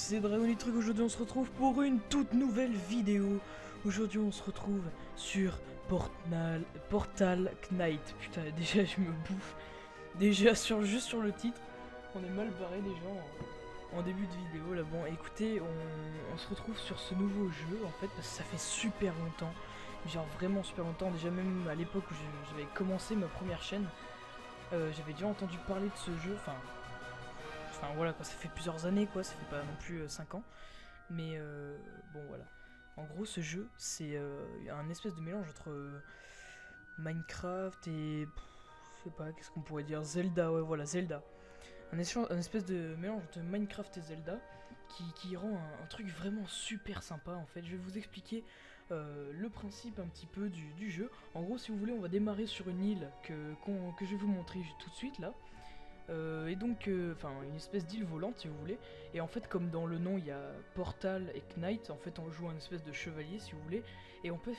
c'est Dragon et Truc. Aujourd'hui on se retrouve pour une toute nouvelle vidéo. Aujourd'hui on se retrouve sur Portal Knight. Putain, déjà je me bouffe. Déjà juste sur le titre, on est mal barré déjà en début de vidéo là. Bon écoutez, on se retrouve sur ce nouveau jeu en fait parce que ça fait super longtemps. Genre vraiment super longtemps, déjà même à l'époque où j'avais commencé ma première chaîne, j'avais déjà entendu parler de ce jeu, enfin voilà quoi, ça fait plusieurs années quoi, ça fait pas non plus 5 ans, mais bon voilà. En gros ce jeu c'est un espèce de mélange entre Minecraft et je sais pas, qu'est-ce qu'on pourrait dire, Zelda, ouais voilà, Zelda. Un espèce de mélange de Minecraft et Zelda qui rend un truc vraiment super sympa en fait. Je vais vous expliquer le principe un petit peu du jeu. En gros, si vous voulez, on va démarrer sur une île que je vais vous montrer tout de suite là. Et donc, enfin, une espèce d'île volante si vous voulez. Et en fait, comme dans le nom, il y a Portal et Knight, en fait, on joue un espèce de chevalier si vous voulez. Et on peut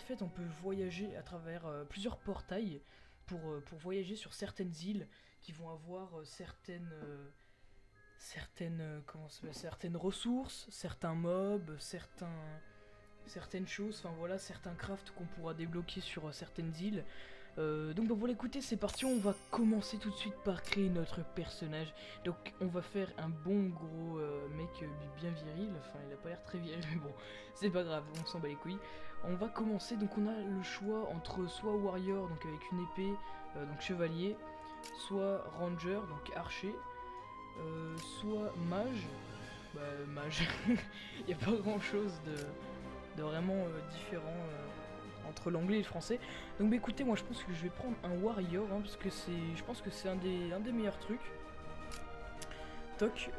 voyager à travers plusieurs portails pour voyager sur certaines îles qui vont avoir certaines ressources, certains mobs, certaines choses, enfin voilà, certains crafts qu'on pourra débloquer sur certaines îles. Donc bah voilà, écoutez, c'est parti, on va commencer tout de suite par créer notre personnage. Donc on va faire un bon gros mec bien viril, enfin il a pas l'air très viril mais bon, c'est pas grave, on s'en bat les couilles. On va commencer, donc on a le choix entre soit warrior, donc avec une épée, donc chevalier, soit ranger, donc archer, soit mage, bah mage, il n'y a pas grand chose de vraiment différent entre l'anglais et le français. Donc bah écoutez, moi je pense que je vais prendre un warrior, hein, parce que je pense que c'est un des meilleurs trucs. Toc.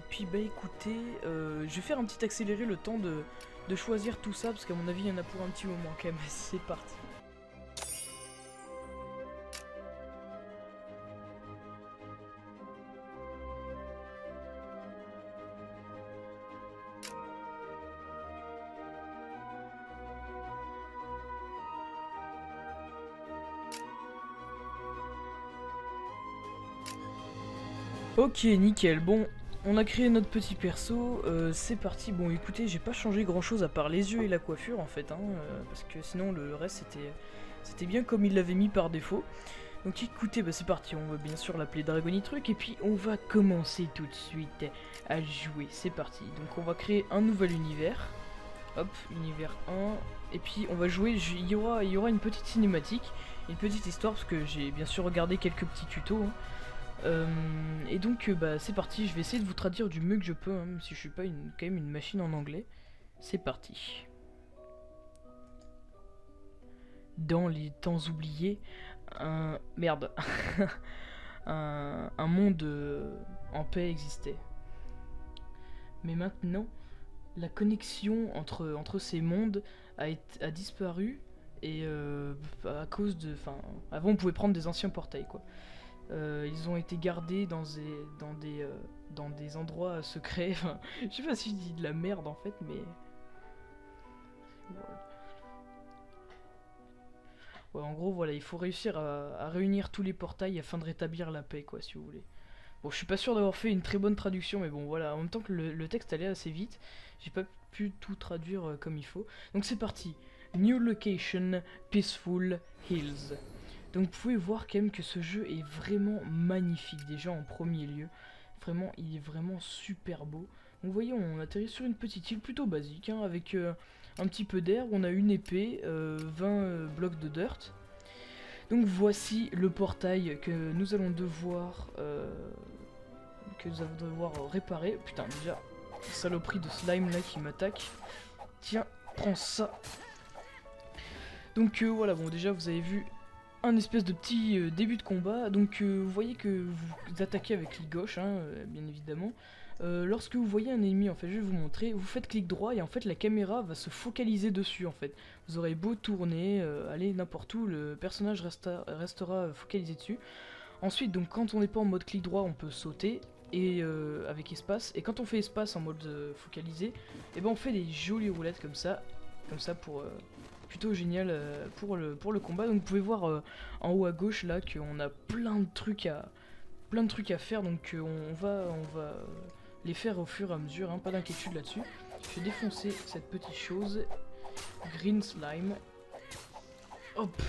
Puis bah écoutez, je vais faire un petit accéléré le temps de choisir tout ça, parce qu'à mon avis il y en a pour un petit moment quand même. C'est parti. Ok, nickel. Bon, on a créé notre petit perso, c'est parti. Bon, écoutez, j'ai pas changé grand chose à part les yeux et la coiffure en fait, hein, parce que sinon le reste c'était bien comme il l'avait mis par défaut. Donc écoutez, bah c'est parti, on va bien sûr l'appeler Dragonitruc et puis on va commencer tout de suite à jouer. C'est parti. Donc on va créer un nouvel univers. Hop, univers 1. Et puis on va jouer, il y aura une petite cinématique, une petite histoire, parce que j'ai bien sûr regardé quelques petits tutos, hein. Et donc bah c'est parti, je vais essayer de vous traduire du mieux que je peux, hein, même si je suis pas quand même une machine en anglais. C'est parti. Dans les temps oubliés, merde. un monde en paix existait. Mais maintenant, la connexion entre ces mondes a disparu, et à cause de... Enfin, avant on pouvait prendre des anciens portails quoi. Ils ont été gardés dans des endroits secrets. Enfin, je sais pas si je dis de la merde en fait, mais ouais, en gros voilà, il faut réussir à réunir tous les portails afin de rétablir la paix quoi, si vous voulez. Bon, je suis pas sûr d'avoir fait une très bonne traduction, mais bon voilà, en même temps que le texte allait assez vite, j'ai pas pu tout traduire comme il faut. Donc c'est parti. New location, Peaceful Hills. Donc vous pouvez voir quand même que ce jeu est vraiment magnifique déjà en premier lieu. Vraiment, il est vraiment super beau. Donc vous voyez, on atterrit sur une petite île plutôt basique, hein, avec un petit peu d'air. On a une épée, 20 blocs de dirt. Donc voici le portail que nous allons devoir réparer. Putain, déjà, saloperie de slime là qui m'attaque. Tiens, prends ça. Donc voilà, bon déjà vous avez vu un espèce de petit début de combat. Donc vous voyez que vous attaquez avec clic gauche, hein, bien évidemment. Lorsque vous voyez un ennemi, en fait, je vais vous montrer, vous faites clic droit et en fait la caméra va se focaliser dessus en fait. Vous aurez beau tourner, aller n'importe où, le personnage restera focalisé dessus. Ensuite, donc quand on n'est pas en mode clic droit, on peut sauter et avec espace. Et quand on fait espace en mode focalisé, et ben on fait des jolies roulettes comme ça pour plutôt génial pour le combat. Donc vous pouvez voir en haut à gauche là qu'on a plein de trucs à faire. Donc on va les faire au fur et à mesure, hein, pas d'inquiétude là-dessus. Je vais défoncer cette petite chose. Green slime. Hop,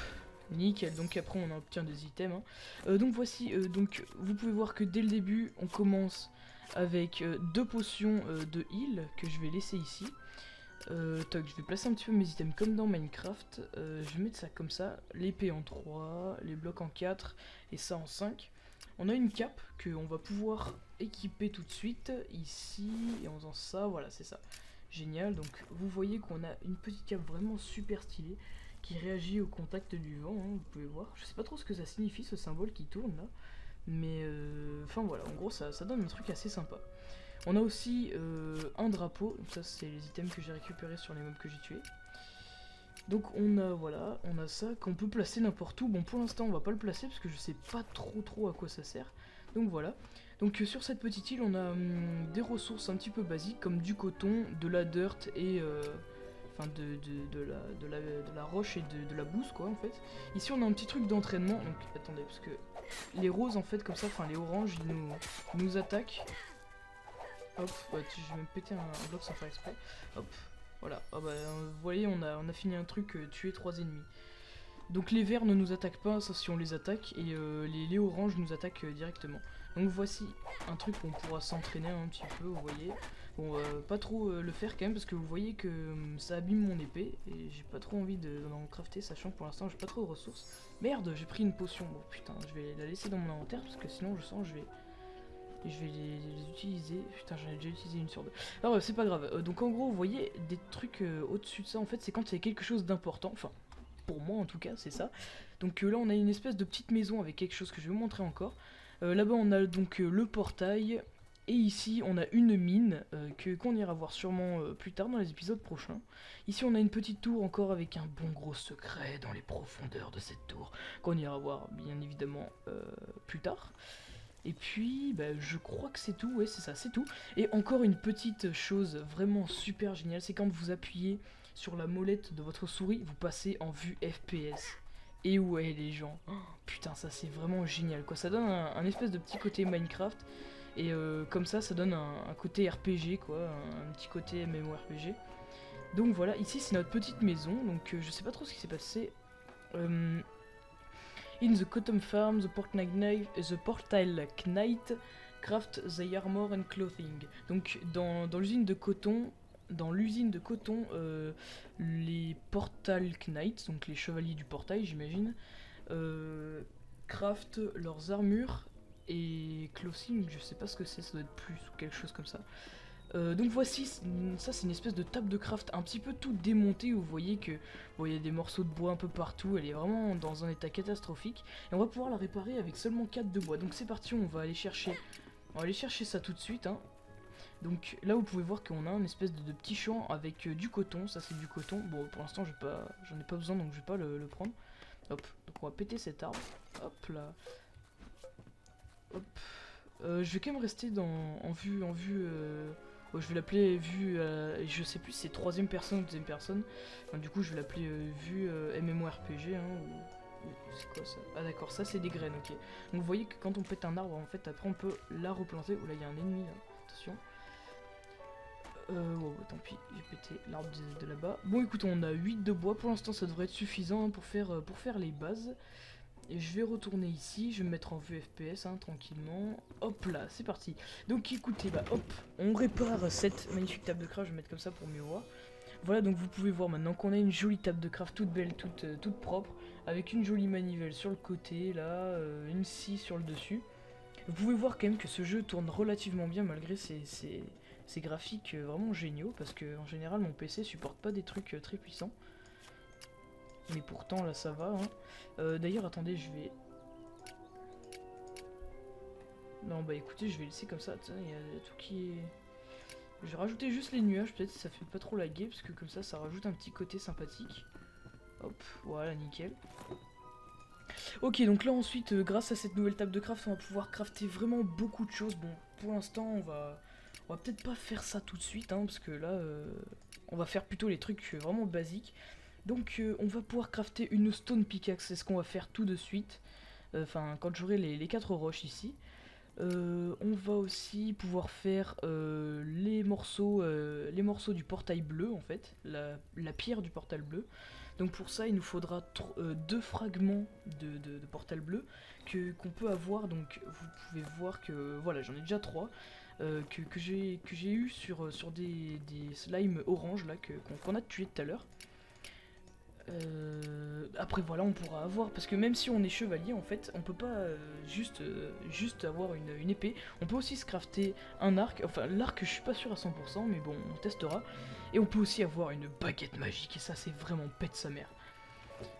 nickel. Donc après on obtient des items. Hein. Donc voici, donc vous pouvez voir que dès le début on commence avec 2 potions de heal que je vais laisser ici. Toc, je vais placer un petit peu mes items comme dans Minecraft. Je vais mettre ça comme ça, l'épée en 3, les blocs en 4 et ça en 5. On a une cape qu'on va pouvoir équiper tout de suite ici et en faisant ça, voilà c'est ça. Génial, donc vous voyez qu'on a une petite cape vraiment super stylée qui réagit au contact du vent, hein, vous pouvez voir. Je sais pas trop ce que ça signifie ce symbole qui tourne là, mais enfin voilà, en gros ça donne un truc assez sympa. On a aussi un drapeau, donc ça c'est les items que j'ai récupérés sur les mobs que j'ai tués. Donc on a voilà, on a ça qu'on peut placer n'importe où. Bon pour l'instant on va pas le placer parce que je sais pas trop à quoi ça sert. Donc voilà. Donc sur cette petite île on a des ressources un petit peu basiques comme du coton, de la dirt et enfin de la roche et de la bouse quoi en fait. Ici on a un petit truc d'entraînement. Donc attendez parce que les roses en fait comme ça, enfin les oranges ils nous attaquent. Hop, ouais, je vais me péter un bloc sans faire exprès. Hop, voilà. Oh bah, vous voyez, on a fini un truc, tuer 3 ennemis. Donc les verts ne nous attaquent pas, ça si on les attaque, et les oranges nous attaquent directement. Donc voici un truc où on pourra s'entraîner un petit peu, vous voyez. Bon, pas trop le faire quand même, parce que vous voyez que ça abîme mon épée, et j'ai pas trop envie d'en crafter, sachant que pour l'instant j'ai pas trop de ressources. Merde, j'ai pris une potion. Bon putain, je vais la laisser dans mon inventaire, parce que sinon je sens je vais les utiliser. Putain, j'en ai déjà utilisé une sur deux. Alors, c'est pas grave. Donc, en gros, vous voyez, des trucs au-dessus de ça, en fait, c'est quand il y a quelque chose d'important. Enfin, pour moi, en tout cas, c'est ça. Donc, là, on a une espèce de petite maison avec quelque chose que je vais vous montrer encore. Là-bas, on a donc le portail. Et ici, on a une mine qu'on ira voir sûrement plus tard dans les épisodes prochains. Ici, on a une petite tour encore avec un bon gros secret dans les profondeurs de cette tour. Qu'on ira voir, bien évidemment, plus tard. Et puis, bah, je crois que c'est tout, ouais c'est ça, c'est tout. Et encore une petite chose vraiment super géniale, c'est quand vous appuyez sur la molette de votre souris, vous passez en vue FPS. Et ouais les gens, oh, putain ça c'est vraiment génial quoi, ça donne un espèce de petit côté Minecraft. Et comme ça donne un côté RPG quoi, un petit côté MMORPG. Donc voilà, ici c'est notre petite maison, donc je sais pas trop ce qui s'est passé. In the cotton farm, the portal knight craft the armor and clothing. Donc dans l'usine de coton, les portal knights, donc les chevaliers du portail j'imagine, craftent leurs armures et clothing, je sais pas ce que c'est, ça doit être plus ou quelque chose comme ça. Donc voici, ça c'est une espèce de table de craft un petit peu tout démontée où vous voyez que bon, il y a des morceaux de bois un peu partout, elle est vraiment dans un état catastrophique et on va pouvoir la réparer avec seulement 4 de bois. Donc c'est parti, on va aller chercher ça tout de suite hein. Donc là vous pouvez voir qu'on a une espèce de petit champ avec du coton, ça c'est du coton. Bon pour l'instant j'en ai pas besoin donc je vais pas le prendre. Hop, donc on va péter cet arbre. Hop là. Hop. Je vais quand même rester en vue. Bon, je vais l'appeler vue, je sais plus si c'est troisième personne ou deuxième personne. Enfin, du coup, je vais l'appeler vue MMORPG. Hein, c'est quoi ça? Ah d'accord, ça c'est des graines, ok. Donc vous voyez que quand on pète un arbre, en fait, après on peut la replanter. Oh là, il y a un ennemi là, attention. Oh, tant pis, j'ai pété l'arbre de là-bas. Bon, écoute, on a 8 de bois. Pour l'instant, ça devrait être suffisant hein, pour faire les bases. Et je vais retourner ici, je vais me mettre en vue FPS hein, tranquillement. Hop là, c'est parti. Donc écoutez, bah hop, on répare cette magnifique table de craft, je vais mettre comme ça pour mieux voir. Voilà, donc vous pouvez voir maintenant qu'on a une jolie table de craft toute belle, toute propre, avec une jolie manivelle sur le côté, là, une scie sur le dessus. Vous pouvez voir quand même que ce jeu tourne relativement bien malgré ses graphiques vraiment géniaux, parce que en général mon PC supporte pas des trucs très puissants. Mais pourtant là ça va hein. D'ailleurs attendez je vais... Non bah écoutez je vais laisser comme ça, il y a tout qui est... Je vais rajouter juste les nuages peut-être si ça fait pas trop laguer parce que comme ça rajoute un petit côté sympathique. Hop voilà nickel. Ok donc là ensuite grâce à cette nouvelle table de craft on va pouvoir crafter vraiment beaucoup de choses. Bon pour l'instant on va peut-être pas faire ça tout de suite hein, parce que là on va faire plutôt les trucs vraiment basiques. Donc on va pouvoir crafter une stone pickaxe, c'est ce qu'on va faire tout de suite. Enfin quand j'aurai les 4 roches ici. On va aussi pouvoir faire les morceaux du portail bleu en fait, la pierre du portail bleu. Donc pour ça il nous faudra deux fragments de portail bleu qu'on peut avoir. Donc vous pouvez voir que voilà, j'en ai déjà trois que j'ai eu sur des slimes orange là qu'on a tué tout à l'heure. Après voilà, on pourra avoir, parce que même si on est chevalier en fait, on peut pas juste avoir une épée. On peut aussi se crafter un arc, enfin l'arc je suis pas sûr à 100% mais bon on testera. Et on peut aussi avoir une baguette magique et ça c'est vraiment pète sa mère.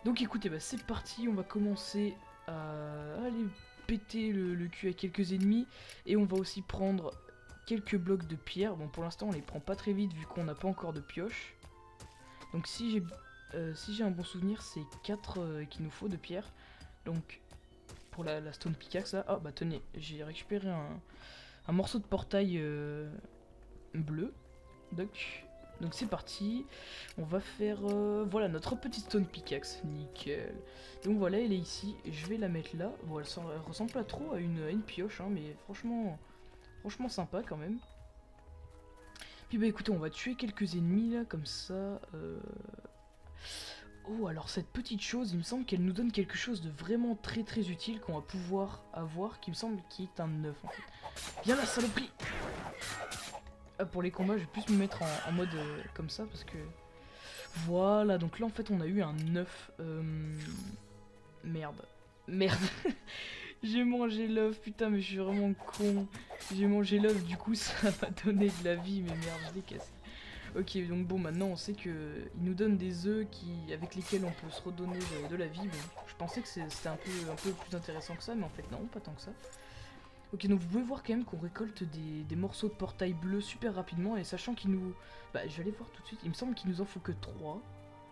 Donc écoutez, bah, c'est parti, on va commencer à aller péter le cul à quelques ennemis. Et on va aussi prendre quelques blocs de pierre. Bon pour l'instant on les prend pas très vite vu qu'on n'a pas encore de pioche. Donc si j'ai un bon souvenir, c'est 4 qu'il nous faut de pierre. Donc, pour la stone pickaxe là. Ah bah tenez, j'ai récupéré un morceau de portail bleu. Donc c'est parti. On va faire voilà notre petite stone pickaxe. Nickel. Donc voilà, elle est ici. Je vais la mettre là. Bon, elle ressemble pas trop à une pioche, hein, mais franchement sympa quand même. Puis bah écoutez, on va tuer quelques ennemis là, comme ça. Oh, alors cette petite chose, il me semble qu'elle nous donne quelque chose de vraiment très utile qu'on va pouvoir avoir, qui me semble qui est un œuf en fait. Viens là, saloperie! Ah, pour les combats, je vais plus me mettre en mode comme ça, parce que... Voilà, donc là en fait on a eu un œuf. Merde. Merde. J'ai mangé l'œuf, putain mais je suis vraiment con. J'ai mangé l'œuf, du coup ça m'a donné de la vie, mais merde, je l'ai cassé. Ok, donc bon, maintenant on sait que il nous donne des œufs avec lesquels on peut se redonner de la vie. Bon, je pensais que c'était un peu plus intéressant que ça, mais en fait non, pas tant que ça. Ok, donc vous pouvez voir quand même qu'on récolte des morceaux de portail bleu super rapidement, et sachant qu'il nous... Bah, je vais aller voir tout de suite, il me semble qu'il nous en faut que 3,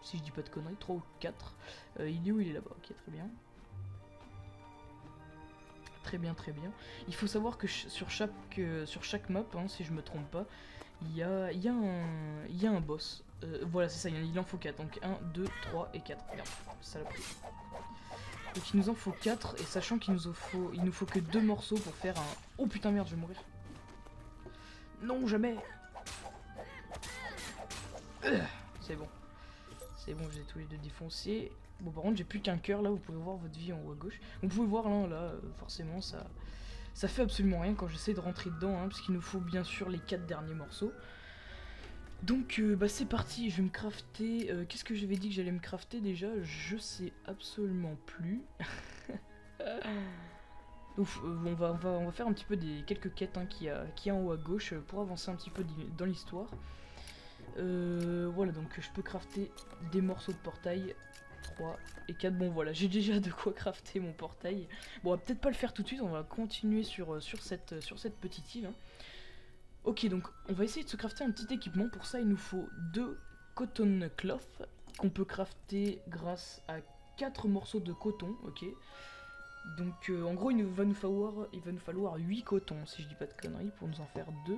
si je dis pas de conneries, 3 ou 4. Il est où? Il est là-bas, ok, très bien. Très bien, très bien. Il faut savoir que sur chaque map, hein, si je me trompe pas, il y a un boss. Voilà, c'est ça, il en faut 4. Donc 1, 2, 3 et 4. Merde, saloperie. Donc il nous en faut 4, et sachant qu'il nous faut que 2 morceaux pour faire un... Oh putain, merde, je vais mourir. Non, jamais. C'est bon. C'est bon, j'ai tous les deux défoncés. Bon, par contre, j'ai plus qu'un cœur là, vous pouvez voir votre vie en haut à gauche. Vous pouvez voir là, forcément, ça fait absolument rien quand j'essaie de rentrer dedans, hein, parce qu'il nous faut bien sûr les 4 derniers morceaux. Donc, bah c'est parti, je vais me crafter. Qu'est-ce que j'avais dit que j'allais me crafter déjà? Je sais absolument plus. Donc, on va faire un petit peu quelques quêtes hein, qu'il y a en haut à gauche pour avancer un petit peu dans l'histoire. Voilà, donc je peux crafter des morceaux de portail. 3 et 4, bon voilà, j'ai déjà de quoi crafter mon portail. Bon, on va peut-être pas le faire tout de suite, on va continuer sur cette petite île. Hein. Ok, donc on va essayer de se crafter un petit équipement. Pour ça, il nous faut 2 cotton cloth qu'on peut crafter grâce à 4 morceaux de coton, ok. Donc en gros, il va nous falloir 8 cotons, si je dis pas de conneries, pour nous en faire 2.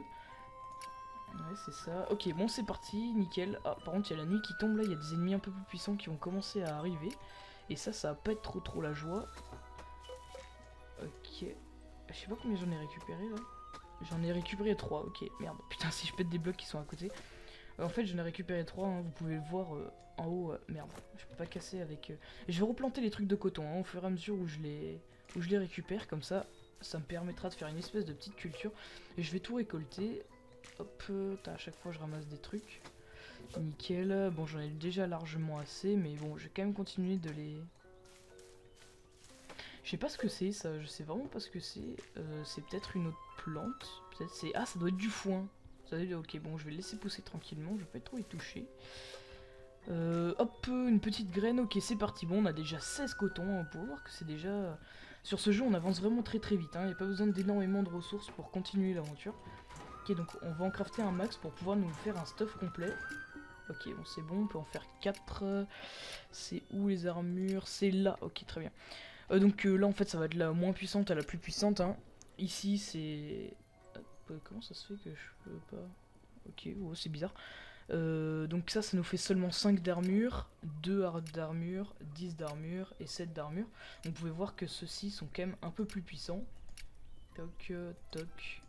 Ouais, c'est ça. Ok, bon, c'est parti, nickel. Ah, par contre, il y a la nuit qui tombe là, il y a des ennemis un peu plus puissants qui vont commencer à arriver. Et ça va pas être trop la joie. Ok. Je sais pas combien j'en ai récupéré là. J'en ai récupéré 3, ok, merde. Putain, si je pète des blocs qui sont à côté. En fait, j'en ai récupéré 3, hein, vous pouvez le voir en haut. Merde, je peux pas casser avec... Je vais replanter les trucs de coton hein, au fur et à mesure où je les récupère, comme ça me permettra de faire une espèce de petite culture. Et je vais tout récolter. Hop, à chaque fois je ramasse des trucs. Nickel. Bon, j'en ai déjà largement assez, mais bon, je vais quand même continuer de les... Je sais pas ce que c'est ça, je sais vraiment pas ce que c'est. C'est peut-être une autre plante. Peut-être c'est... Ah, ça doit être du foin. Ça doit être... Ok, bon, je vais le laisser pousser tranquillement, je vais pas trop y toucher. Hop, une petite graine, ok, c'est parti. Bon, on a déjà 16 cotons, on peut voir que c'est déjà... Sur ce jeu, on avance vraiment très vite, hein. Il n'y a pas besoin d'énormément de ressources pour continuer l'aventure. Ok, donc on va en crafter un max pour pouvoir nous faire un stuff complet. Ok, bon c'est bon, on peut en faire 4. C'est où les armures? C'est là, ok très bien. Donc là en fait ça va être la moins puissante à la plus puissante. Hein. Ici c'est... comment ça se fait que je peux pas... Ok, oh, c'est bizarre. Donc ça nous fait seulement 5 d'armure, 2 d'armure, 10 d'armure et 7 d'armure. Donc vous pouvez voir que ceux-ci sont quand même un peu plus puissants. Toc, toc.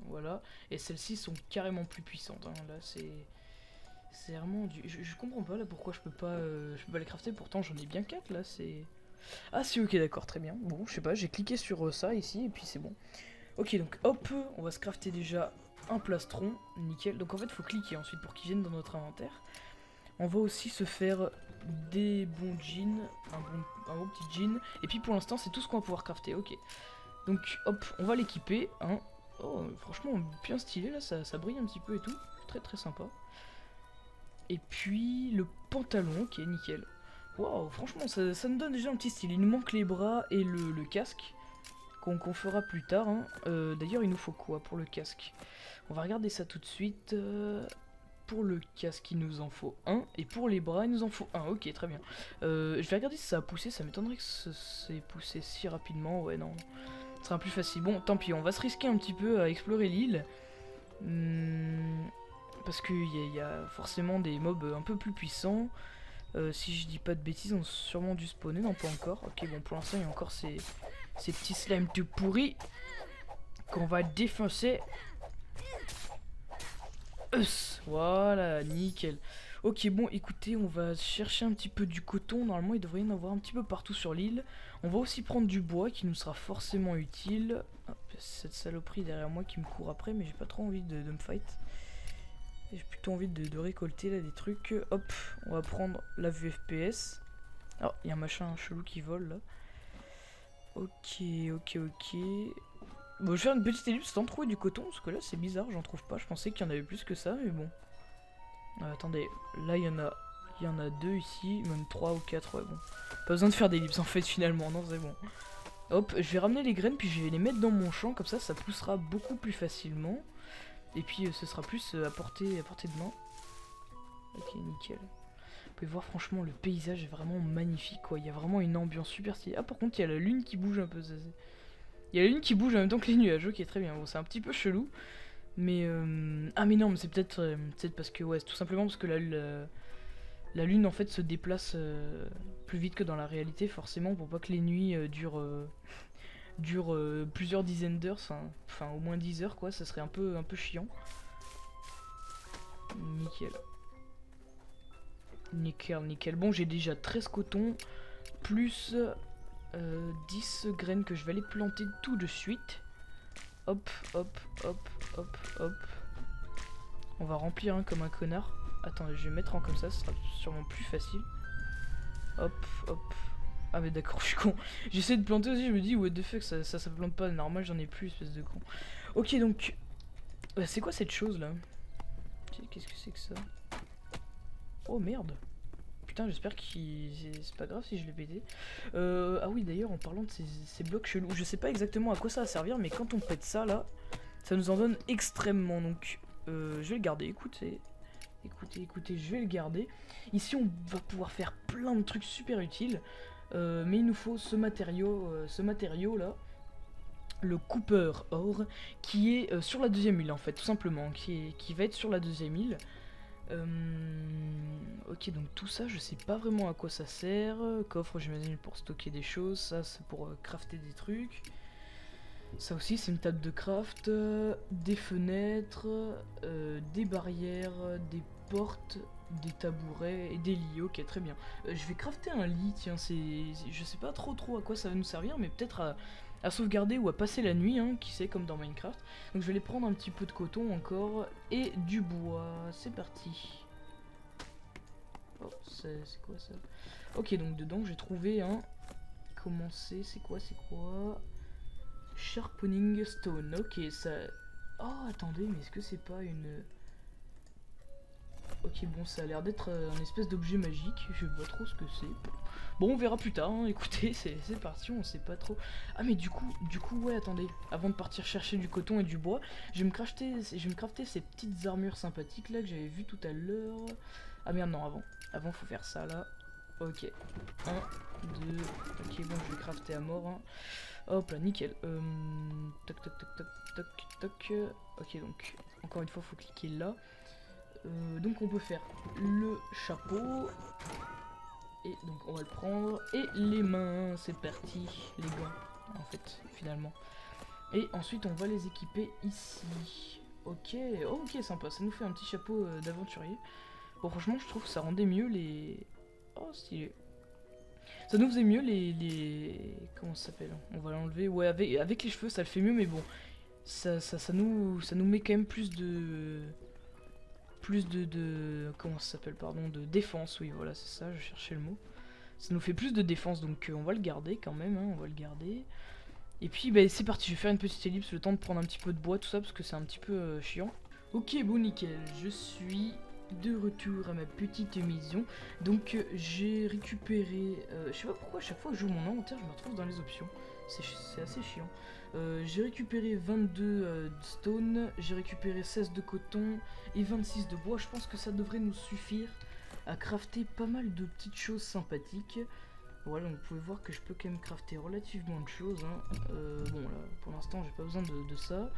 Voilà. Et celles-ci sont carrément plus puissantes. Hein. Là, c'est vraiment du... Je comprends pas là pourquoi je peux pas les crafter. Pourtant, j'en ai bien 4 là. C'est... Ah si, ok, d'accord, très bien. Bon, je sais pas, j'ai cliqué sur ça ici et puis c'est bon. Ok, donc hop, on va se crafter déjà un plastron. Nickel. Donc en fait, faut cliquer ensuite pour qu'ils viennent dans notre inventaire. On va aussi se faire des bons jeans, un bon petit jean. Et puis pour l'instant, c'est tout ce qu'on va pouvoir crafter. Ok. Donc hop, on va l'équiper. Hein. Oh, franchement, bien stylé là, ça brille un petit peu et tout. Très très sympa. Et puis le pantalon, ok, nickel. Waouh, franchement, ça nous donne déjà un petit style. Il nous manque les bras et le casque qu'on fera plus tard. Hein. D'ailleurs, il nous faut quoi pour le casque? On va regarder ça tout de suite. Pour le casque, il nous en faut un. Et pour les bras, il nous en faut un. Ok, très bien. Je vais regarder si ça a poussé. Ça m'étonnerait que ça s'est poussé si rapidement. Ouais, non. Ce sera plus facile. Bon, tant pis, on va se risquer un petit peu à explorer l'île. Parce qu'il y a forcément des mobs un peu plus puissants. Si je dis pas de bêtises, on a sûrement dû spawner. Non, pas encore. Ok, bon, pour l'instant, il y a encore ces petits slimes tout pourris qu'on va défoncer. Voilà, nickel. Ok, bon, écoutez, on va chercher un petit peu du coton. Normalement, il devrait y en avoir un petit peu partout sur l'île. On va aussi prendre du bois qui nous sera forcément utile. Hop, cette saloperie derrière moi qui me court après, mais j'ai pas trop envie de me fight. J'ai plutôt envie de récolter là des trucs. Hop, on va prendre la vue FPS. Oh, il y a un machin chelou qui vole là. Ok, ok, ok. Bon, je vais faire une petite ellipse sans trouver du coton, parce que là c'est bizarre, j'en trouve pas. Je pensais qu'il y en avait plus que ça, mais bon. Attendez, là il y en a 2 ici, même 3 ou 4, ouais bon. Pas besoin de faire d'ellipse en fait finalement, non c'est bon. Hop, je vais ramener les graines, puis je vais les mettre dans mon champ, comme ça poussera beaucoup plus facilement. Et puis ce sera plus à portée de main. Ok, nickel. Vous pouvez voir franchement le paysage est vraiment magnifique quoi, il y a vraiment une ambiance super stylée. Ah par contre il y a la lune qui bouge un peu, ça c'est... Il y a la lune qui bouge en même temps que les nuages, ok très bien, bon c'est un petit peu chelou. Mais ah mais non, mais c'est peut-être parce que ouais, c'est tout simplement parce que la lune en fait se déplace plus vite que dans la réalité forcément pour pas que les nuits durent plusieurs dizaines d'heures, enfin au moins 10 heures quoi, ça serait un peu chiant. Nickel. Nickel, nickel. Bon, j'ai déjà 13 cotons plus 10 graines que je vais aller planter tout de suite. Hop, hop, hop, hop, hop. On va remplir un comme un connard. Attends, je vais mettre en comme ça, ce sera sûrement plus facile. Hop, hop. Ah mais d'accord, je suis con. J'essaie de planter aussi, je me dis, what the fuck, ça plante pas normal, j'en ai plus, espèce de con. Ok, donc... c'est quoi cette chose là? Qu'est-ce que c'est que ça? Oh merde. Putain, j'espère que c'est pas grave si je l'ai pété. Ah oui, d'ailleurs, en parlant de ces blocs chelous, je sais pas exactement à quoi ça va servir, mais quand on pète ça, là, ça nous en donne extrêmement. Donc, je vais le garder, écoutez, je vais le garder. Ici, on va pouvoir faire plein de trucs super utiles, mais il nous faut ce matériau là, le Cooper Ore, qui est sur la deuxième île, en fait, tout simplement, qui va être sur la deuxième île. Ok, donc tout ça, je sais pas vraiment à quoi ça sert. Coffre, j'imagine, pour stocker des choses. Ça, c'est pour crafter des trucs. Ça aussi, c'est une table de craft. Des fenêtres, des barrières, des portes, des tabourets et des lits. Ok, très bien. Je vais crafter un lit, tiens, je sais pas trop à quoi ça va nous servir, mais peut-être à sauvegarder ou à passer la nuit, hein, qui sait, comme dans Minecraft. Donc je vais aller prendre un petit peu de coton encore et du bois. C'est parti. Oh, c'est quoi ça? Ok, donc dedans j'ai trouvé un... Comment c'est quoi? Sharpening Stone. Ok, ça... Oh, attendez, mais est-ce que c'est pas une... Ok, bon, ça a l'air d'être un espèce d'objet magique. Je vois trop ce que c'est. Bon, on verra plus tard, hein. Écoutez, c'est parti, on sait pas trop. Ah, mais du coup, ouais, attendez. Avant de partir chercher du coton et du bois, je vais me crafter ces petites armures sympathiques là que j'avais vu tout à l'heure. Ah merde, non, avant faut faire ça là. Ok. 1, 2. Ok, bon, je vais crafter à mort. Hein. Hop là, nickel. Toc, toc, toc, toc, toc, toc. Ok, donc, encore une fois, faut cliquer là. Donc on peut faire le chapeau. Et donc on va le prendre. Et les mains, c'est parti. Les gants, en fait, finalement. Et ensuite on va les équiper ici. Ok, oh, ok, sympa, ça nous fait un petit chapeau d'aventurier. Bon, franchement, je trouve que ça rendait mieux les... Oh, stylé. Ça nous faisait mieux les... Comment ça s'appelle? On va l'enlever. Ouais, avec les cheveux, ça le fait mieux, mais bon. Ça nous met quand même plus de... Comment ça s'appelle, pardon? De défense, oui, voilà, c'est ça, je cherchais le mot. Ça nous fait plus de défense, donc on va le garder quand même, hein, on va le garder. Et puis, bah, c'est parti, je vais faire une petite ellipse, le temps de prendre un petit peu de bois, tout ça, parce que c'est un petit peu chiant. Ok, bon, nickel, je suis de retour à ma petite maison. Donc j'ai récupéré, je sais pas pourquoi à chaque fois que je joue mon inventaire je me retrouve dans les options, c'est assez chiant. J'ai récupéré 22 stone, j'ai récupéré 16 de coton et 26 de bois. Je pense que ça devrait nous suffire à crafter pas mal de petites choses sympathiques. Voilà, donc vous pouvez voir que je peux quand même crafter relativement de choses, hein. Bon là, pour l'instant j'ai pas besoin de ça.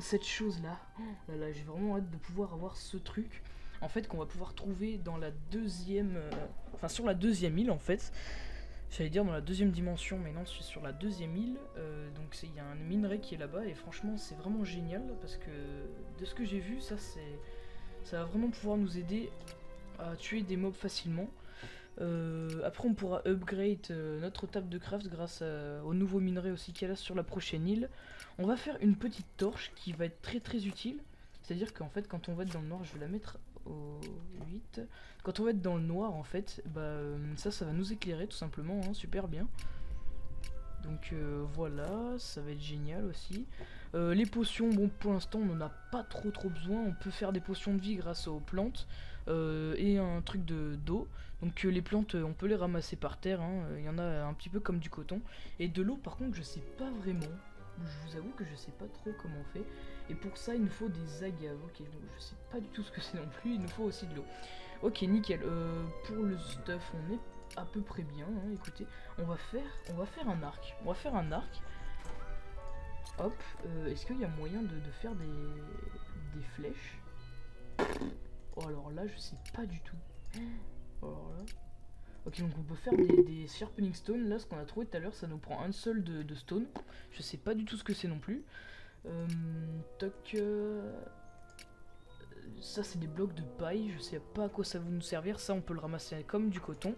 Cette chose là, oh là là, j'ai vraiment hâte de pouvoir avoir ce truc en fait qu'on va pouvoir trouver dans la deuxième, enfin sur la deuxième île en fait. J'allais dire dans la deuxième dimension, mais non, je suis sur la deuxième île. Donc il y a un minerai qui est là-bas et franchement c'est vraiment génial parce que de ce que j'ai vu, ça va vraiment pouvoir nous aider à tuer des mobs facilement. Après on pourra upgrade notre table de craft grâce au nouveau minerai aussi qu'il y a là sur la prochaine île. On va faire une petite torche qui va être très utile. C'est à dire qu'en fait quand on va être dans le noir, je vais la mettre au 8. Quand on va être dans le noir en fait, bah, ça va nous éclairer tout simplement, hein, super bien. Donc voilà, ça va être génial aussi. Les potions, bon pour l'instant on n'en a pas trop besoin. On peut faire des potions de vie grâce aux plantes et un truc d'eau. Donc les plantes on peut les ramasser par terre, hein. Il y en a un petit peu comme du coton. Et de l'eau par contre je sais pas vraiment. Je vous avoue que je sais pas trop comment on fait. Et pour ça il nous faut des agaves. Ok, donc je sais pas du tout ce que c'est non plus. Il nous faut aussi de l'eau. Ok, nickel. Pour le stuff on est à peu près bien, hein. Écoutez, on va faire un arc. On va faire un arc. Hop, est-ce qu'il y a moyen de faire des flèches? Oh alors là je sais pas du tout. Alors là. Ok, donc on peut faire des sharpening stone. Là ce qu'on a trouvé tout à l'heure ça nous prend un seul de stone. Je sais pas du tout ce que c'est non plus. Toc. Ça c'est des blocs de paille. Je sais pas à quoi ça va nous servir. Ça on peut le ramasser comme du coton.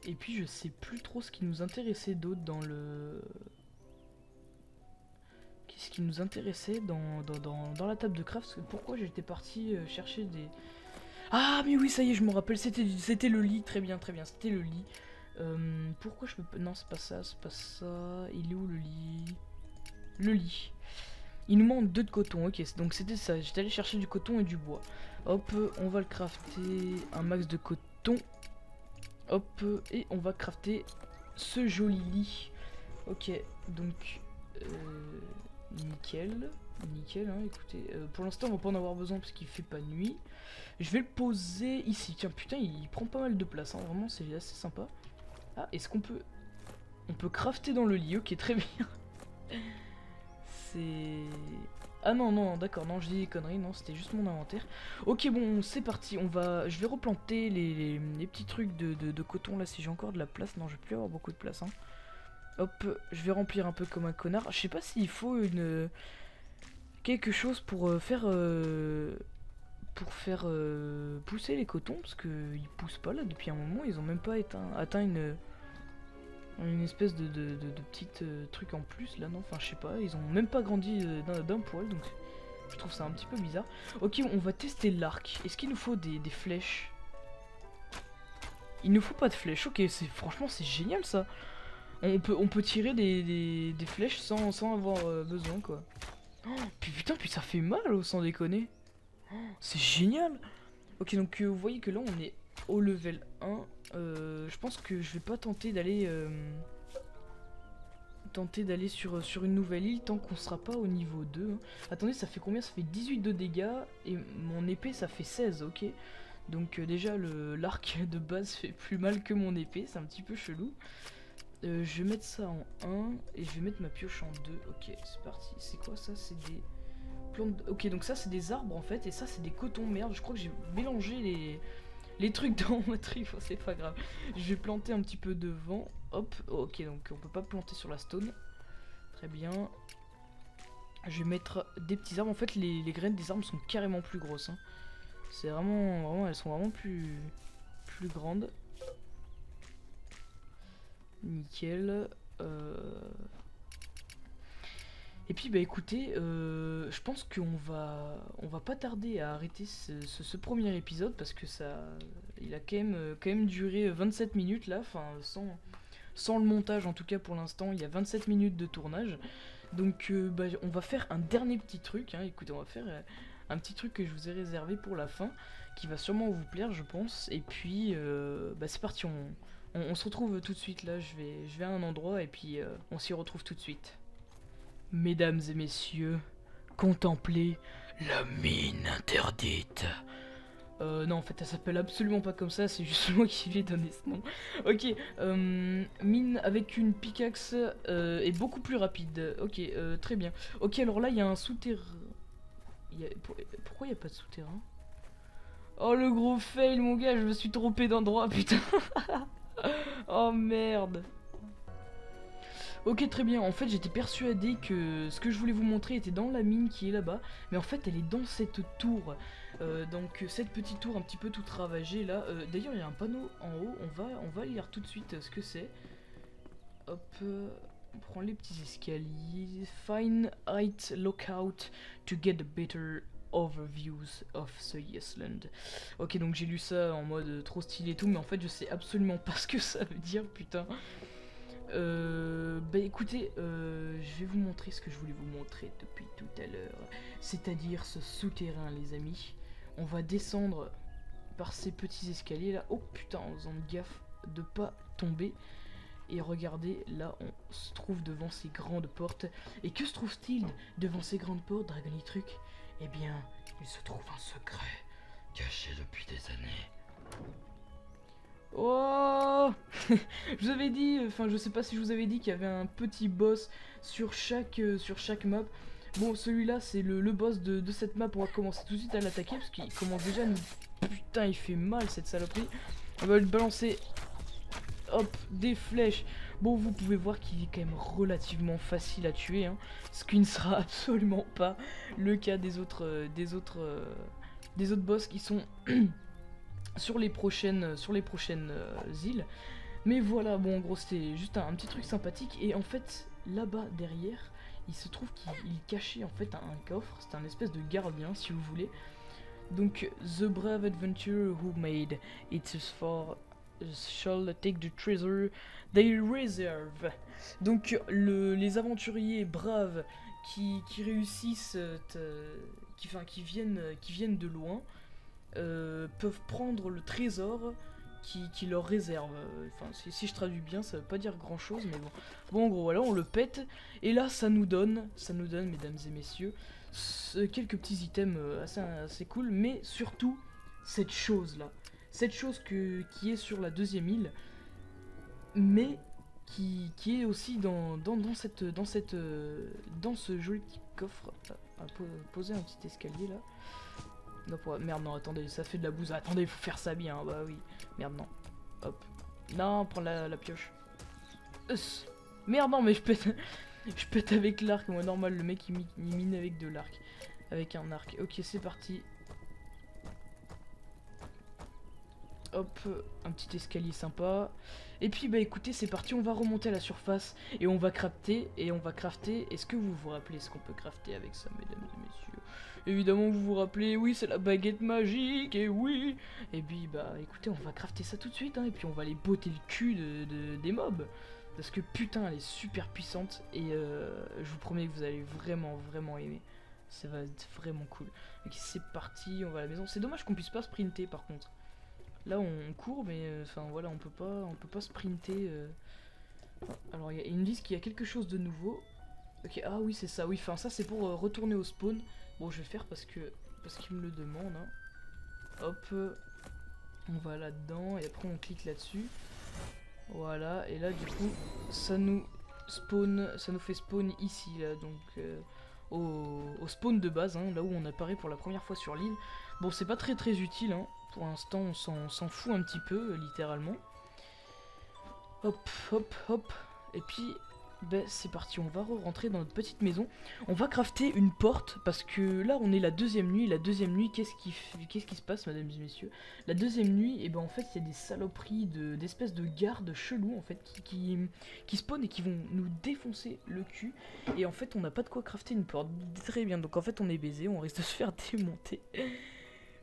Et puis je sais plus trop ce qui nous intéressait d'autre dans le... Qu'est-ce qui nous intéressait dans la table de craft? Pourquoi j'étais parti chercher des... Ah mais oui ça y est je me rappelle, c'était le lit, très bien, c'était le lit. Pourquoi je peux pas... Non c'est pas ça, il est où le lit? Le lit. Il nous manque 2 de coton, ok, donc c'était ça, j'étais allé chercher du coton et du bois. Hop, on va le crafter, un max de coton. Hop, et on va crafter ce joli lit. Ok, donc nickel, hein, écoutez, pour l'instant on va pas en avoir besoin parce qu'il fait pas nuit. Je vais le poser ici, tiens putain il prend pas mal de place, hein, vraiment c'est assez sympa. Ah, est-ce qu'on peut... On peut crafter dans le lit, ok très bien. C'est... Ah non, d'accord, non, je dis des conneries, non, c'était juste mon inventaire. Ok, bon, c'est parti, je vais replanter les petits trucs de coton, là, si j'ai encore de la place. Non, je vais plus avoir beaucoup de place, hein. Hop, je vais remplir un peu comme un connard. Je sais pas s'il faut quelque chose pour faire pousser les cotons, parce qu'ils poussent pas, là, depuis un moment. Ils ont même pas atteint une espèce de petite truc en plus là, non, enfin je sais pas, ils ont même pas grandi d'un poil, donc je trouve ça un petit peu bizarre. Ok, on va tester l'arc. Est-ce qu'il nous faut des flèches? Il nous faut pas de flèches, ok, franchement c'est génial ça. On peut tirer des flèches sans avoir besoin quoi. Oh, putain, puis ça fait mal sans déconner. Oh, c'est génial. Ok, donc vous voyez que là on est au level 1. Je pense que je vais pas tenter d'aller sur une nouvelle île tant qu'on sera pas au niveau 2, hein. Attendez, ça fait combien? Ça fait 18 de dégâts et mon épée ça fait 16, ok. Donc déjà l'arc de base fait plus mal que mon épée, c'est un petit peu chelou. Je vais mettre ça en 1 et je vais mettre ma pioche en 2. Ok, c'est parti. C'est quoi ça? C'est des plantes... Ok, donc ça c'est des arbres en fait et ça c'est des cotons. Merde, je crois que j'ai mélangé les trucs dans mon trip, c'est pas grave. Je vais planter un petit peu devant. Hop, ok, donc on peut pas planter sur la stone. Très bien. Je vais mettre des petits arbres. En fait, les graines des arbres sont carrément plus grosses. Hein. C'est vraiment, elles sont vraiment plus grandes. Nickel. Et puis bah écoutez, je pense qu'on va pas tarder à arrêter ce premier épisode parce que il a quand même duré 27 minutes là, enfin sans le montage en tout cas pour l'instant, il y a 27 minutes de tournage. Donc bah, on va faire un dernier petit truc, hein. Écoutez, on va faire un petit truc que je vous ai réservé pour la fin, qui va sûrement vous plaire je pense. Et puis bah, c'est parti, on se retrouve tout de suite là, je vais à un endroit et puis on s'y retrouve tout de suite. Mesdames et messieurs, contemplez la mine interdite. Non, en fait, elle s'appelle absolument pas comme ça, c'est juste moi qui lui ai donné ce nom. Ok, mine avec une pickaxe est beaucoup plus rapide. Ok, très bien. Ok, alors là, il y a un souterrain. Pourquoi il n'y a pas de souterrain? Oh, le gros fail, mon gars, je me suis trompé d'endroit, putain. Oh, merde. Ok, très bien. En fait, j'étais persuadé que ce que je voulais vous montrer était dans la mine qui est là-bas. Mais en fait, elle est dans cette tour. Donc, cette petite tour un petit peu tout ravagée là. D'ailleurs, il y a un panneau en haut. On va lire tout de suite ce que c'est. Hop, on prend les petits escaliers. Find height lookout to get a better overviews of the Yesland. Ok, donc j'ai lu ça en mode trop stylé et tout. Mais en fait, je sais absolument pas ce que ça veut dire, putain. Bah écoutez, je vais vous montrer ce que je voulais vous montrer depuis tout à l'heure. C'est-à-dire ce souterrain, les amis. On va descendre par ces petits escaliers là. Oh putain, en faisant gaffe de pas tomber. Et regardez, là on se trouve devant ces grandes portes. Et que se trouve-t-il devant ces grandes portes, Dragonitruc? Eh bien, il se trouve un secret caché depuis des années. Oh. Je vous avais dit, enfin je sais pas si je vous avais dit qu'il y avait un petit boss sur chaque map. Bon, celui-là c'est le boss de cette map. On va commencer tout de suite à l'attaquer parce qu'il commence déjà à nous... Putain, il fait mal cette saloperie. On va lui balancer, hop, des flèches. Bon, vous pouvez voir qu'il est quand même relativement facile à tuer, hein, ce qui ne sera absolument pas le cas des autres boss qui sont sur les prochaines îles. Mais voilà, bon en gros c'était juste un petit truc sympathique. Et en fait là-bas derrière il se trouve qu'il cachait en fait un coffre. C'est un espèce de gardien si vous voulez. Donc the brave adventurer who made it as far shall take the treasure they reserve. Donc les aventuriers braves qui réussissent qui viennent de loin peuvent prendre le trésor qui leur réserve. Enfin, si je traduis bien, ça veut pas dire grand chose, mais bon. Bon, en gros, voilà, on le pète. Et là, ça nous donne, mesdames et messieurs, quelques petits items assez cool, mais surtout, cette chose-là. Cette chose qui est sur la deuxième île, mais qui est aussi dans ce joli petit coffre. À poser un petit escalier là. Non, merde, non, attendez, ça fait de la bouse. Attendez, il faut faire ça bien, bah oui. Merde, non. Hop. Non, prends la pioche. Merde, non, mais je pète. Je pète avec l'arc. Moi, normal, le mec, il mine avec de l'arc. Avec un arc. Ok, c'est parti. Hop, un petit escalier sympa. Et puis, bah écoutez, c'est parti, on va remonter à la surface. Et on va crafter. Est-ce que vous vous rappelez ce qu'on peut crafter avec ça, mesdames et messieurs? Évidemment, vous vous rappelez, oui, c'est la baguette magique, et oui. Et puis, bah écoutez, on va crafter ça tout de suite, hein, et puis on va aller botter le cul des mobs. Parce que putain, elle est super puissante, et je vous promets que vous allez vraiment, vraiment aimer. Ça va être vraiment cool. Ok, c'est parti, on va à la maison. C'est dommage qu'on puisse pas sprinter par contre. Là on court mais enfin voilà on peut pas sprinter. Alors ils me disent qu'il y a quelque chose de nouveau. Ok, ah oui c'est ça, oui, enfin ça c'est pour retourner au spawn. Bon je vais faire parce qu'ils me le demandent, hein. Hop, on va là-dedans et après on clique là-dessus. Voilà, et là du coup ça nous fait spawn ici là, donc au spawn de base, hein, là où on apparaît pour la première fois sur l'île. Bon c'est pas très utile, hein. Pour l'instant on s'en fout un petit peu, littéralement. Hop, hop, hop. Et puis, ben, c'est parti, on va rentrer dans notre petite maison. On va crafter une porte, parce que là, on est la deuxième nuit. La deuxième nuit, qu'est-ce qui se passe, mesdames et messieurs? La deuxième nuit, et ben en fait, il y a des saloperies d'espèces de gardes chelous, en fait, qui spawnent et qui vont nous défoncer le cul. Et en fait, on n'a pas de quoi crafter une porte. Très bien, donc en fait, on est baisé, on risque de se faire démonter.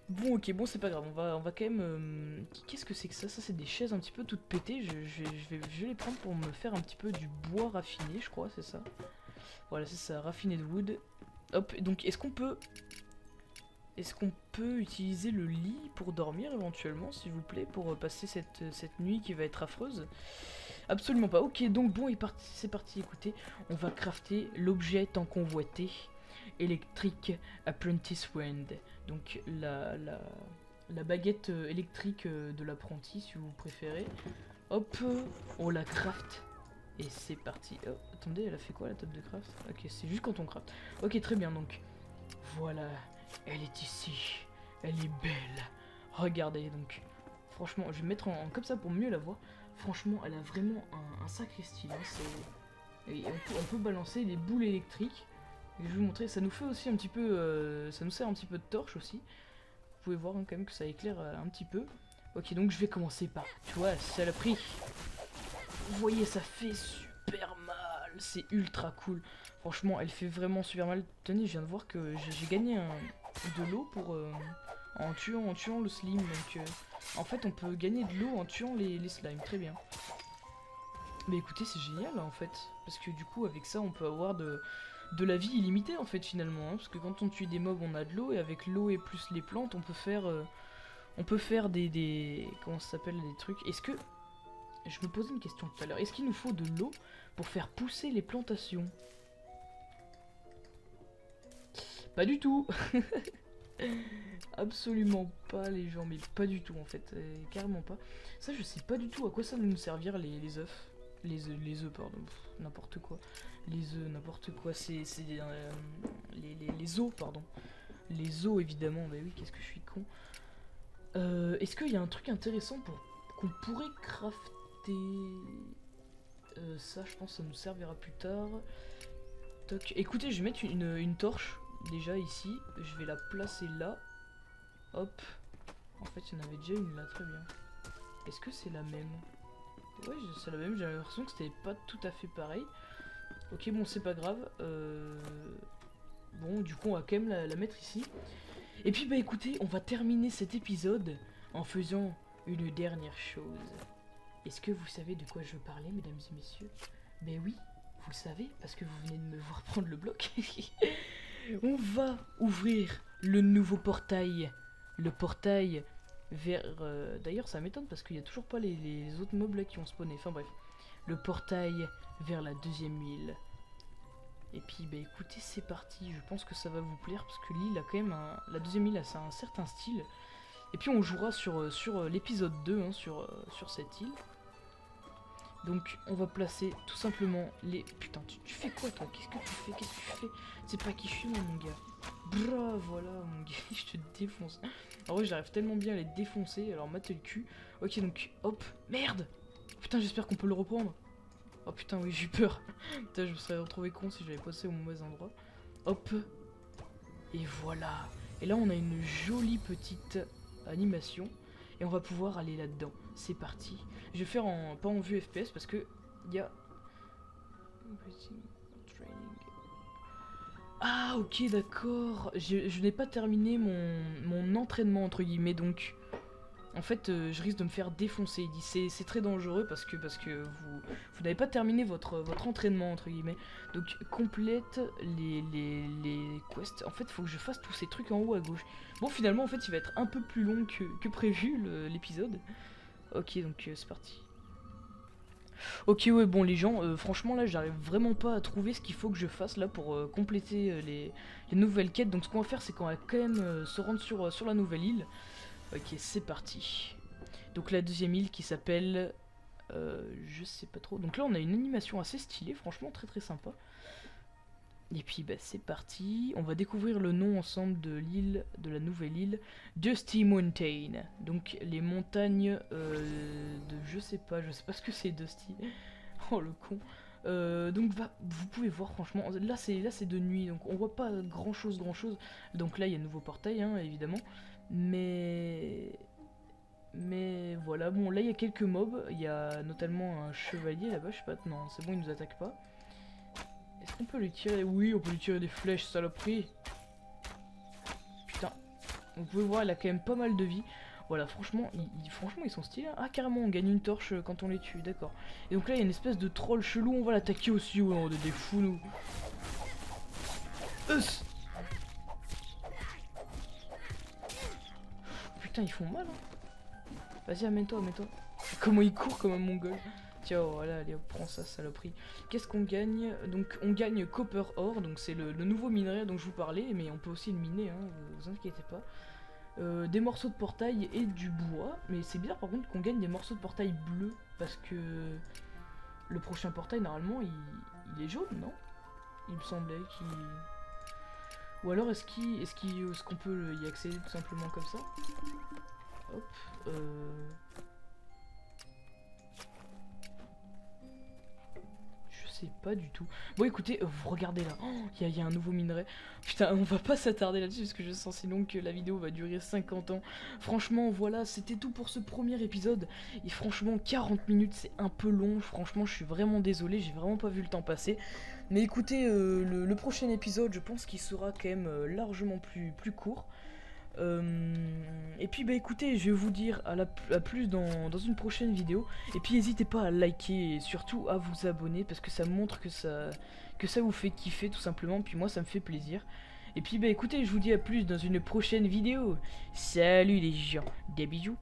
Bon, ok, bon, c'est pas grave, on va quand même... Qu'est-ce que c'est que ça? Ça, c'est des chaises un petit peu toutes pétées. Je vais les prendre pour me faire un petit peu du bois raffiné, je crois, c'est ça. Voilà, c'est ça, raffiné de wood. Hop, donc est-ce qu'on peut... Est-ce qu'on peut utiliser le lit pour dormir éventuellement, s'il vous plaît, pour passer cette nuit qui va être affreuse? Absolument pas. Ok, donc bon, c'est parti, écoutez, on va crafter l'objet tant convoité. Electric Apprentice Wand. Donc la baguette électrique de l'apprenti, si vous préférez. Hop, on la craft. Et c'est parti. Oh, attendez, elle a fait quoi la table de craft? Ok, c'est juste quand on craft. Ok, très bien, donc voilà, elle est ici. Elle est belle. Regardez, donc franchement, je vais mettre comme ça pour mieux la voir. Franchement, elle a vraiment un sacré style. Hein, et on peut balancer des boules électriques. Et je vais vous montrer, ça nous fait aussi un petit peu, ça nous sert un petit peu de torche aussi. Vous pouvez voir hein, quand même que ça éclaire un petit peu. Ok, donc je vais commencer par, tu vois, saloperie. Vous voyez, ça fait super mal, c'est ultra cool. Franchement, elle fait vraiment super mal. Tenez, je viens de voir que j'ai gagné de l'eau pour en tuant le slime. Donc, en fait, on peut gagner de l'eau en tuant les slimes, très bien. Mais écoutez, c'est génial en fait, parce que du coup, avec ça, on peut avoir de la vie illimitée en fait finalement, hein, parce que quand on tue des mobs on a de l'eau et avec l'eau et plus les plantes on peut faire des comment ça s'appelle, des trucs. Est-ce que, je me posais une question tout à l'heure, est-ce qu'il nous faut de l'eau pour faire pousser les plantations? Pas du tout. Absolument pas les gens, mais pas du tout en fait, carrément pas. Ça je sais pas du tout à quoi ça va nous servir les œufs. Les œufs, pardon, n'importe quoi. Les œufs, n'importe quoi, c'est les os, pardon. Les os, évidemment, bah oui, qu'est-ce que je suis con. Est-ce qu'il y a un truc intéressant qu'on pourrait crafter? Ça, je pense, ça nous servira plus tard. Toc. Écoutez, je vais mettre une torche, déjà, ici. Je vais la placer là. Hop. En fait, il y en avait déjà une là, très bien. Est-ce que c'est la même? Ouais, c'est la même, j'ai l'impression que c'était pas tout à fait pareil. Ok, bon, c'est pas grave. Bon, du coup, on va quand même la mettre ici. Et puis, bah écoutez, on va terminer cet épisode en faisant une dernière chose. Est-ce que vous savez de quoi je veux parler, mesdames et messieurs? Ben oui, vous le savez, parce que vous venez de me voir prendre le bloc. On va ouvrir le nouveau portail. Le portail vers... D'ailleurs, ça m'étonne parce qu'il n'y a toujours pas les autres mobs là qui ont spawné. Enfin bref. Le portail vers la deuxième île. Et puis, bah écoutez, c'est parti. Je pense que ça va vous plaire parce que l'île a quand même la deuxième île a un certain style. Et puis, on jouera sur l'épisode 2, hein, sur cette île. Donc, on va placer tout simplement les... Putain, tu fais quoi, toi? Qu'est-ce que tu fais? Qu'est-ce que tu fais? C'est pas qui je suis, moi, mon gars. Bra, voilà, mon gars, je te défonce. En vrai, j'arrive tellement bien à les défoncer, alors mate le cul. Ok, donc, hop, merde. Putain, j'espère qu'on peut le reprendre. Oh putain, oui, j'ai eu peur. Putain, je me serais retrouvé con si j'avais passé au mauvais endroit. Hop. Et voilà. Et là, on a une jolie petite animation. Et on va pouvoir aller là-dedans. C'est parti. Je vais faire pas en vue FPS parce que il y a... Ah, ok, d'accord. Je n'ai pas terminé mon entraînement, entre guillemets, donc... En fait, je risque de me faire défoncer. Il dit c'est très dangereux parce que vous n'avez pas terminé votre entraînement entre guillemets. Donc complète les quests. En fait, il faut que je fasse tous ces trucs en haut à gauche. Bon, finalement, en fait, il va être un peu plus long que prévu l'épisode. Ok, donc c'est parti. Ok, ouais, bon les gens, franchement là, j'arrive vraiment pas à trouver ce qu'il faut que je fasse là pour compléter les nouvelles quêtes. Donc ce qu'on va faire, c'est qu'on va quand même se rendre sur la nouvelle île. Ok, c'est parti. Donc la deuxième île qui s'appelle... je sais pas trop. Donc là on a une animation assez stylée, franchement très très sympa. Et puis bah, c'est parti, on va découvrir le nom ensemble de l'île, de la nouvelle île, Dusty Mountain. Donc les montagnes de je sais pas ce que c'est Dusty. Oh le con. Donc vous pouvez voir franchement, là c'est de nuit, donc on voit pas grand chose. Donc là il y a un nouveau portail hein, évidemment. Mais voilà, bon là il y a quelques mobs, il y a notamment un chevalier là-bas, je sais pas, non c'est bon il nous attaque pas. Est-ce qu'on peut lui tirer? Oui, on peut lui tirer des flèches, saloperie. Putain. Vous pouvez voir, il a quand même pas mal de vie. Voilà, franchement, ils sont stylés. Ah, carrément, on gagne une torche quand on les tue, d'accord. Et donc là, il y a une espèce de troll chelou, on va l'attaquer aussi. Ouais, on est des fous, nous. Putain, ils font mal, hein. Vas-y, amène-toi. Comment il court comme un mongol. Tiens, voilà, allez, hop, prends ça, saloperie. Qu'est-ce qu'on gagne? Donc, on gagne Copper Ore, donc c'est le nouveau minerai dont je vous parlais, mais on peut aussi le miner, hein, vous inquiétez pas. Des morceaux de portail et du bois, mais c'est bizarre par contre qu'on gagne des morceaux de portail bleus, parce que le prochain portail, normalement, il est jaune, non? Il me semblait qu'il... Ou alors est-ce qu'on peut y accéder tout simplement comme ça? Hop, pas du tout. Bon écoutez, vous regardez là, il y a un nouveau minerai. Putain, on va pas s'attarder là-dessus parce que je sens sinon que la vidéo va durer 50 ans. Franchement, voilà, c'était tout pour ce premier épisode. Et franchement, 40 minutes, c'est un peu long. Franchement, je suis vraiment désolé, j'ai vraiment pas vu le temps passer. Mais écoutez, le prochain épisode, je pense qu'il sera quand même largement plus court. Et puis bah écoutez, je vais vous dire à plus dans une prochaine vidéo. Et puis n'hésitez pas à liker et surtout à vous abonner parce que ça montre que ça vous fait kiffer tout simplement. Puis moi ça me fait plaisir. Et puis bah écoutez, je vous dis à plus dans une prochaine vidéo. Salut les gens, des bisous.